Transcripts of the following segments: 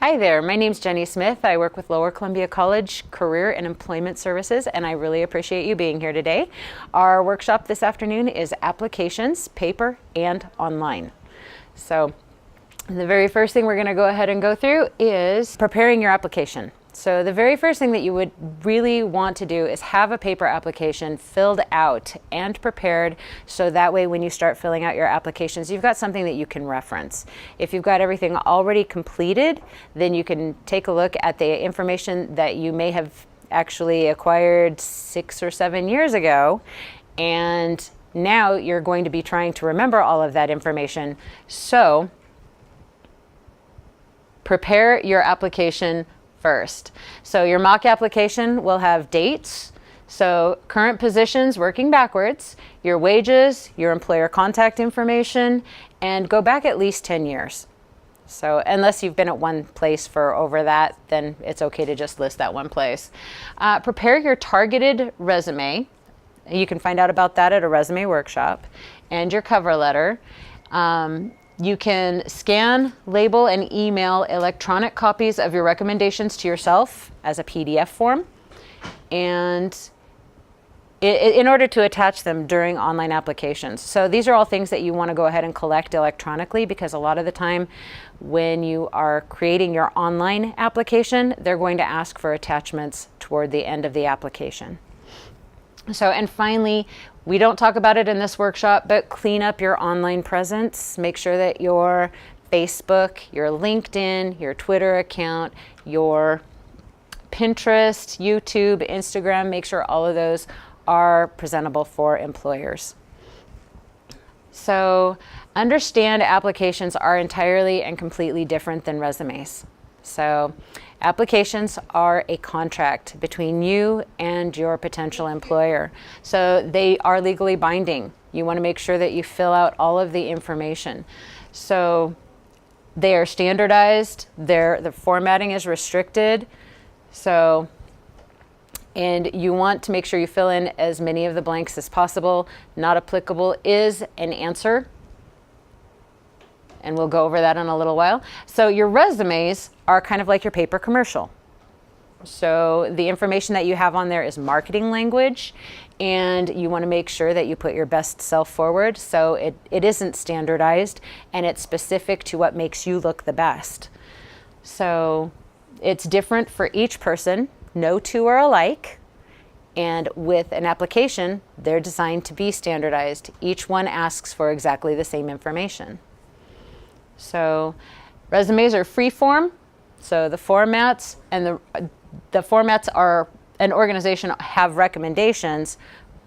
Hi there, my name's Jenny Smith. I work with Lower Columbia College Career and Employment Services, and I really appreciate you being here today. Our workshop this afternoon is applications, paper and online. So the very first thing we're going to go ahead and go through is preparing your application. So the very first thing that you would really want to do is have a paper application filled out and prepared, so that way when you start filling out your applications, you've got something that you can reference. If you've got everything already completed, then you can take a look at the information that you may have actually acquired 6 or 7 years ago, and now you're going to be trying to remember all of that information. So prepare your application first. So your mock application will have dates, so current positions working backwards, your wages, your employer contact information, and go back at least 10 years. So unless you've been at one place for over that, then it's okay to just list that one place. Prepare your targeted resume. You can find out about that at a resume workshop, and your cover letter. You can scan, label, and email electronic copies of your recommendations to yourself as a PDF form, and in order to attach them during online applications. So these are all things that you want to go ahead and collect electronically, because a lot of the time when you are creating your online application, they're going to ask for attachments toward the end of the application. So, and finally, we don't talk about it in this workshop, but clean up your online presence. Make sure that your Facebook, your LinkedIn, your Twitter account, your Pinterest, YouTube, Instagram, make sure all of those are presentable for employers. So understand applications are entirely and completely different than resumes. So applications are a contract between you and your potential employer. So they are legally binding. You want to make sure that you fill out all of the information. So they are standardized. The formatting is restricted. So, and you want to make sure you fill in as many of the blanks as possible. Not applicable is an answer, and we'll go over that in a little while. So your resumes are kind of like your paper commercial. So the information that you have on there is marketing language, and you want to make sure that you put your best self forward, so it isn't standardized and it's specific to what makes you look the best. So it's different for each person. No two are alike. And with an application, they're designed to be standardized. Each one asks for exactly the same information. So resumes are free form. So the formats and the formats are, an organization have recommendations,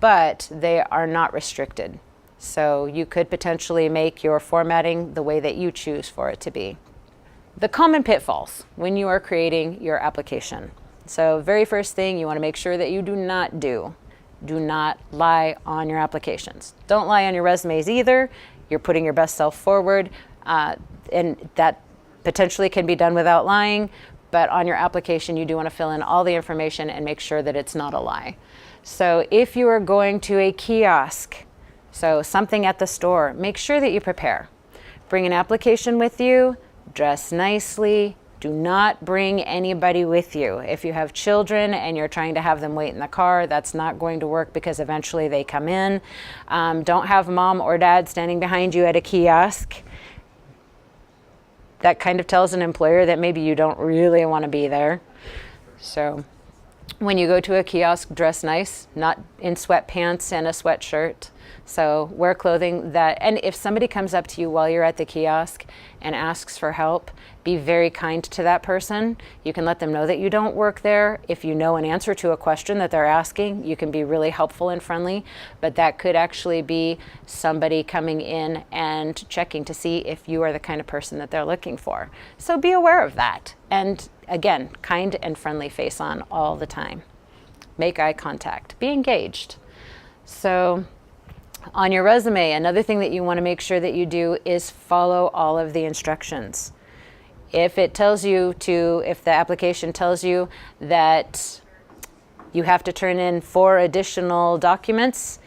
but they are not restricted. So you could potentially make your formatting the way that you choose for it to be. The common pitfalls when you are creating your application. So very first thing you want to make sure that you do not lie on your applications. Don't lie on your resumes either. You're putting your best self forward, and that potentially can be done without lying, but on your application you do want to fill in all the information and make sure that it's not a lie. So if you are going to a kiosk, so something at the store, make sure that you prepare. Bring an application with you, dress nicely. Do not bring anybody with you. If you have children and you're trying to have them wait in the car, that's not going to work, because eventually they come in. Don't have mom or dad standing behind you at a kiosk. That kind of tells an employer that maybe you don't really want to be there. So when you go to a kiosk, dress nice, not in sweatpants and a sweatshirt. So wear clothing that, and if somebody comes up to you while you're at the kiosk and asks for help, be very kind to that person. You can let them know that you don't work there. If you know an answer to a question that they're asking, you can be really helpful and friendly, but that could actually be somebody coming in and checking to see if you are the kind of person that they're looking for. So be aware of that. And again, kind and friendly face on all the time. Make eye contact. Be engaged. So on your resume, another thing that you want to make sure that you do is follow all of the instructions. If it tells you to, if the application tells you that you have to turn in 4 additional documents,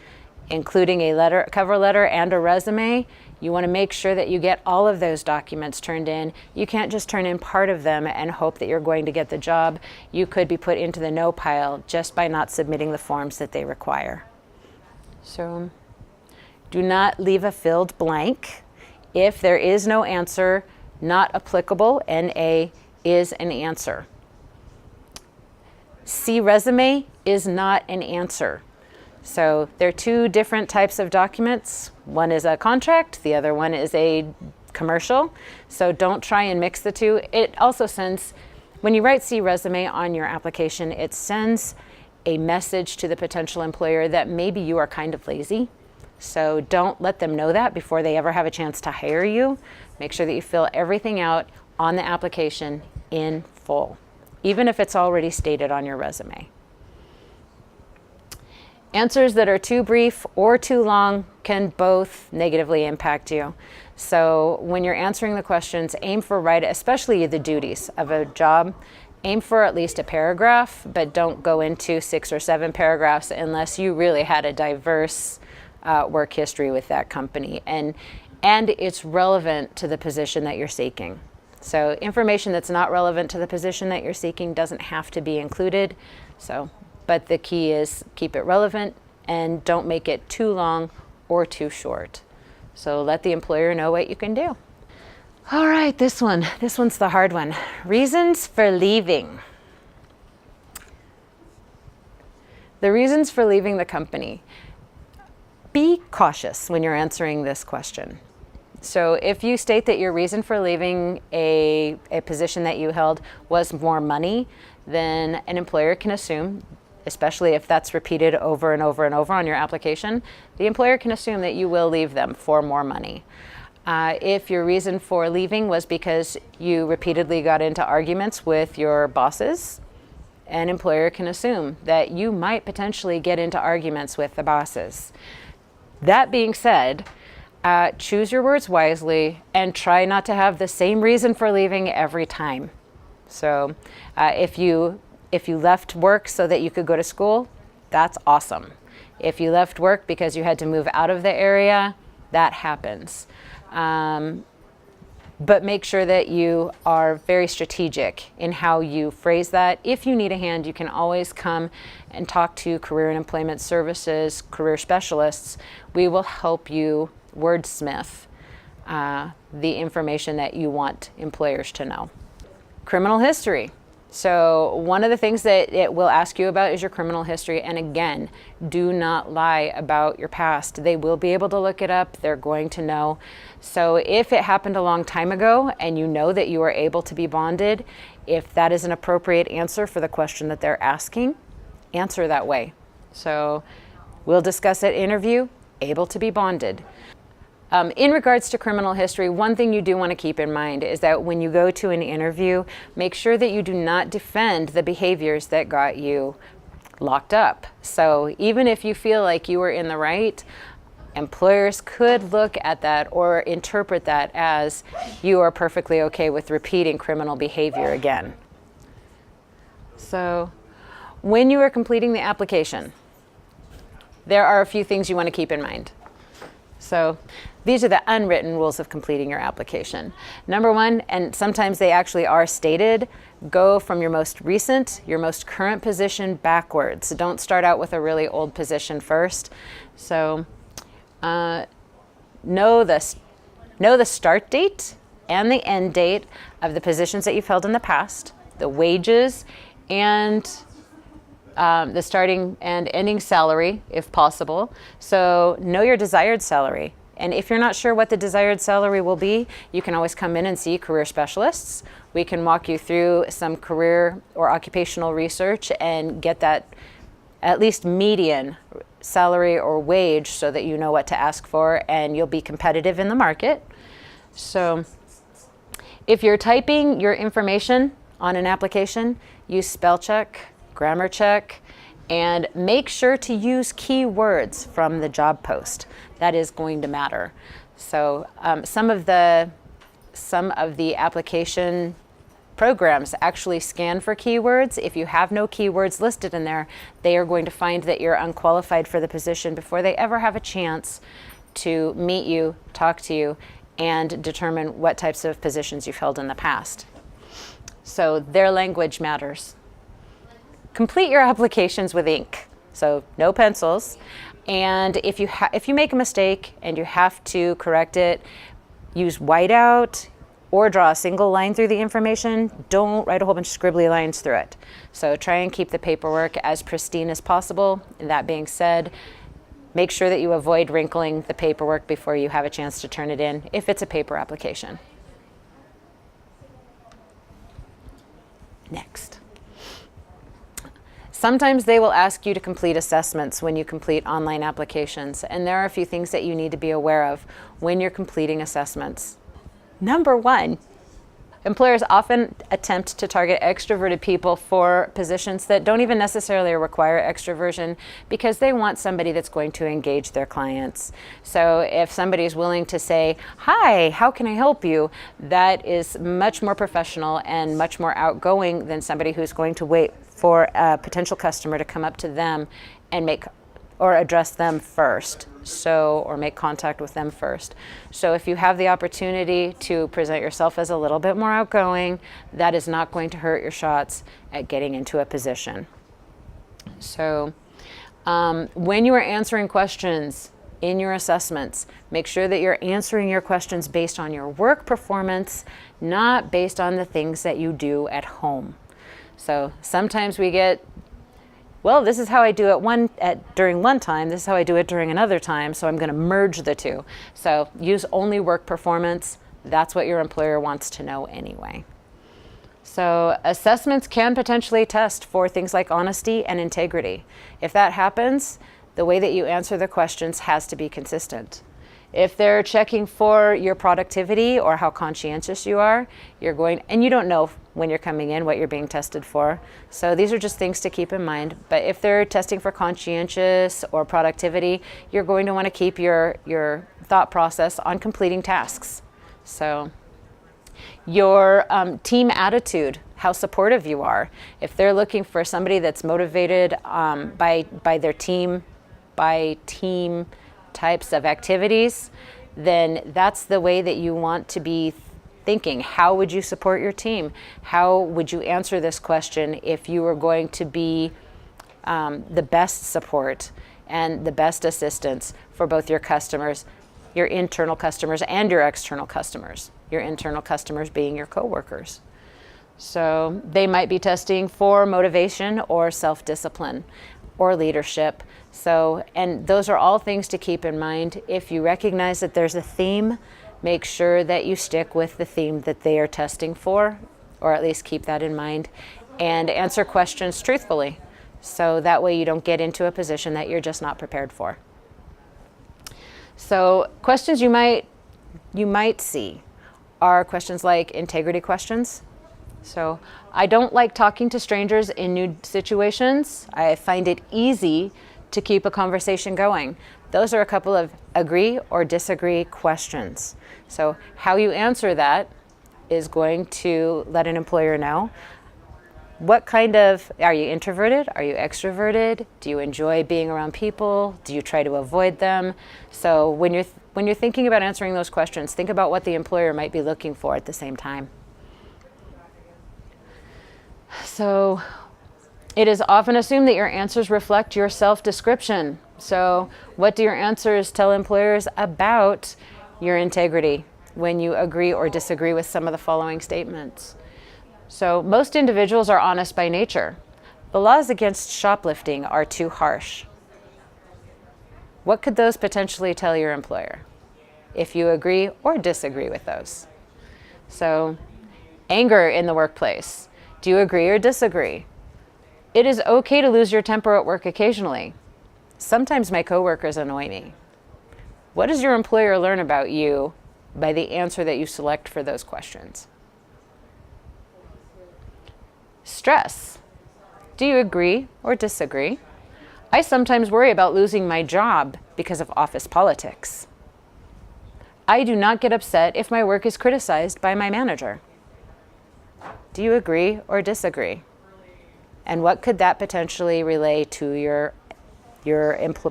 including a cover letter and a resume. You want to make sure that you get all of those documents turned in. You can't just turn in part of them and hope that you're going to get the job. You could be put into the no pile just by not submitting the forms that they require. So do not leave a filled blank. If there is no answer, not applicable, NA is an answer. See resume is not an answer. So there are two different types of documents. One is a contract, the other one is a commercial. So don't try and mix the two. It also sends, when you write see resume on your application, it sends a message to the potential employer that maybe you are kind of lazy. So don't let them know that before they ever have a chance to hire you. Make sure that you fill everything out on the application in full, even if it's already stated on your resume. Answers that are too brief or too long can both negatively impact you. So when you're answering the questions, aim for especially the duties of a job, aim for at least a paragraph, but don't go into 6 or 7 paragraphs unless you really had a diverse work history with that company and it's relevant to the position that you're seeking. So information that's not relevant to the position that you're seeking doesn't have to be included. But the key is keep it relevant and don't make it too long or too short. So let the employer know what you can do. All right, this one's the hard one. Reasons for leaving. The reasons for leaving the company. Be cautious when you're answering this question. So if you state that your reason for leaving a position that you held was more money, then an employer can assume, especially if that's repeated over and over and over on your application, the employer can assume that you will leave them for more money. If your reason for leaving was because you repeatedly got into arguments with your bosses, an employer can assume that you might potentially get into arguments with the bosses. That being said, choose your words wisely and try not to have the same reason for leaving every time. So if you left work so that you could go to school, that's awesome. If you left work because you had to move out of the area, that happens. But make sure that you are very strategic in how you phrase that. If you need a hand, you can always come and talk to Career and Employment Services, career specialists. We will help you wordsmith the information that you want employers to know. Criminal history. So one of the things that it will ask you about is your criminal history. And again, do not lie about your past. They will be able to look it up. They're going to know. So if it happened a long time ago and you know that you were able to be bonded, if that is an appropriate answer for the question that they're asking, answer that way. So we'll discuss at interview, able to be bonded. In regards to criminal history, one thing you do want to keep in mind is that when you go to an interview, make sure that you do not defend the behaviors that got you locked up. So even if you feel like you were in the right, employers could look at that or interpret that as you are perfectly okay with repeating criminal behavior again. So when you are completing the application, there are a few things you want to keep in mind. So these are the unwritten rules of completing your application. Number one, and sometimes they actually are stated, go from your most recent, your most current position backwards. Don't start out with a really old position first. So know the start date and the end date of the positions that you've held in the past, the wages, and the starting and ending salary, if possible. So know your desired salary. And if you're not sure what the desired salary will be, you can always come in and see career specialists. We can walk you through some career or occupational research and get that at least median salary or wage so that you know what to ask for and you'll be competitive in the market. So if you're typing your information on an application, use spell check, grammar check, and make sure to use keywords from the job post. That is going to matter. So some of the application programs actually scan for keywords. If you have no keywords listed in there, they are going to find that you're unqualified for the position before they ever have a chance to meet you, talk to you, and determine what types of positions you've held in the past. So their language matters. Complete your applications with ink, so no pencils. And if you make a mistake and you have to correct it, use whiteout or draw a single line through the information. Don't write a whole bunch of scribbly lines through it. So try and keep the paperwork as pristine as possible. And that being said, make sure that you avoid wrinkling the paperwork before you have a chance to turn it in if it's a paper application. Next. Sometimes they will ask you to complete assessments when you complete online applications, and there are a few things that you need to be aware of when you're completing assessments. Number one, employers often attempt to target extroverted people for positions that don't even necessarily require extroversion because they want somebody that's going to engage their clients. So if somebody is willing to say, "Hi, how can I help you?" that is much more professional and much more outgoing than somebody who's going to wait for a potential customer to come up to them and address them first. Or make contact with them first. So if you have the opportunity to present yourself as a little bit more outgoing, that is not going to hurt your shots at getting into a position. So when you are answering questions in your assessments, make sure that you're answering your questions based on your work performance, not based on the things that you do at home. So sometimes we get, well, this is how I do it during one time, this is how I do it during another time, so I'm going to merge the two. So use only work performance. That's what your employer wants to know anyway. So assessments can potentially test for things like honesty and integrity. If that happens, the way that you answer the questions has to be consistent. If they're checking for your productivity or how conscientious you are, and you don't know when you're coming in what you're being tested for. So these are just things to keep in mind. But if they're testing for conscientious or productivity, you're going to want to keep your thought process on completing tasks. So your team attitude, how supportive you are. If they're looking for somebody that's motivated by their team, by team types of activities, then that's the way that you want to be thinking. How would you support your team? How would you answer this question if you were going to be the best support and the best assistance for both your customers, your internal customers and your external customers, your internal customers being your coworkers. So they might be testing for motivation or self-discipline or leadership. So, and those are all things to keep in mind. If you recognize that there's a theme, make sure that you stick with the theme that they are testing for, or at least keep that in mind, and answer questions truthfully. So that way you don't get into a position that you're just not prepared for. So questions you might see are questions like integrity questions. So I don't like talking to strangers in new situations. I find it easy to keep a conversation going. Those are a couple of agree or disagree questions. So how you answer that is going to let an employer know are you introverted? Are you extroverted? Do you enjoy being around people? Do you try to avoid them? So when you're thinking about answering those questions, think about what the employer might be looking for at the same time. So it is often assumed that your answers reflect your self-description. So what do your answers tell employers about your integrity when you agree or disagree with some of the following statements? So most individuals are honest by nature. The laws against shoplifting are too harsh. What could those potentially tell your employer if you agree or disagree with those? So anger in the workplace. Do you agree or disagree? It is okay to lose your temper at work occasionally. Sometimes my coworkers annoy me. What does your employer learn about you by the answer that you select for those questions? Stress. Do you agree or disagree? I sometimes worry about losing my job because of office politics. I do not get upset if my work is criticized by my manager. Do you agree or disagree? And what could that potentially relay to your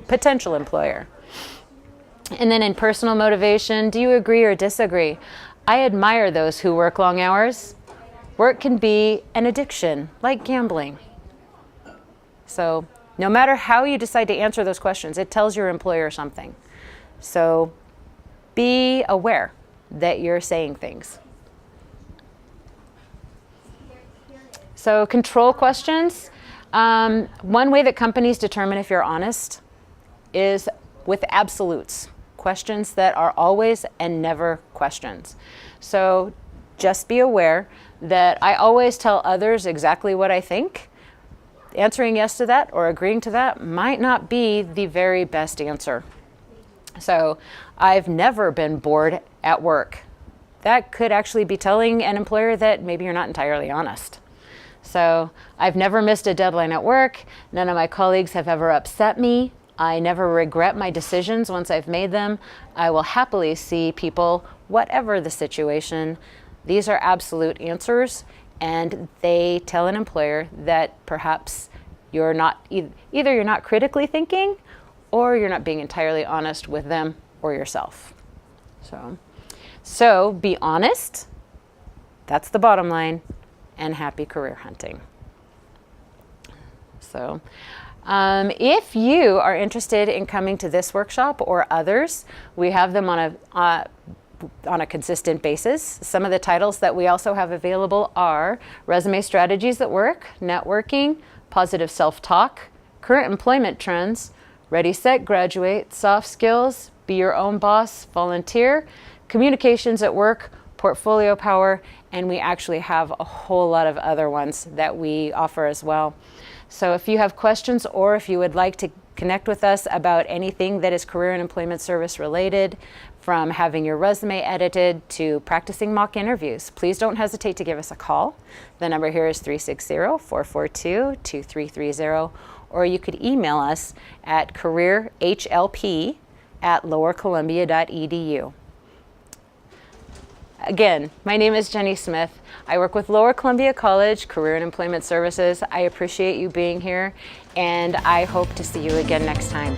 potential employer? And then in personal motivation, do you agree or disagree? I admire those who work long hours. Work can be an addiction, like gambling. So no matter how you decide to answer those questions, it tells your employer something. So be aware that you're saying things. So control questions. One way that companies determine if you're honest is with absolutes. Questions that are always and never questions. So just be aware that I always tell others exactly what I think. Answering yes to that or agreeing to that might not be the very best answer. So I've never been bored at work. That could actually be telling an employer that maybe you're not entirely honest. So I've never missed a deadline at work. None of my colleagues have ever upset me. I never regret my decisions once I've made them. I will happily see people, whatever the situation. These are absolute answers, and they tell an employer that perhaps you're not, either you're not critically thinking or you're not being entirely honest with them or yourself. So be honest. That's the bottom line, and happy career hunting. So if you are interested in coming to this workshop or others, we have them on a consistent basis. Some of the titles that we also have available are Resume Strategies at Work, Networking, Positive Self-Talk, Current Employment Trends, Ready, Set, Graduate, Soft Skills, Be Your Own Boss, Volunteer, Communications at Work, Portfolio Power, and we actually have a whole lot of other ones that we offer as well. So if you have questions or if you would like to connect with us about anything that is career and employment service related, from having your resume edited to practicing mock interviews, please don't hesitate to give us a call. The number here is 360-442-2330, or you could email us at careerhlp@lowercolumbia.edu. Again, my name is Jenny Smith. I work with Lower Columbia College Career and Employment Services. I appreciate you being here, and I hope to see you again next time.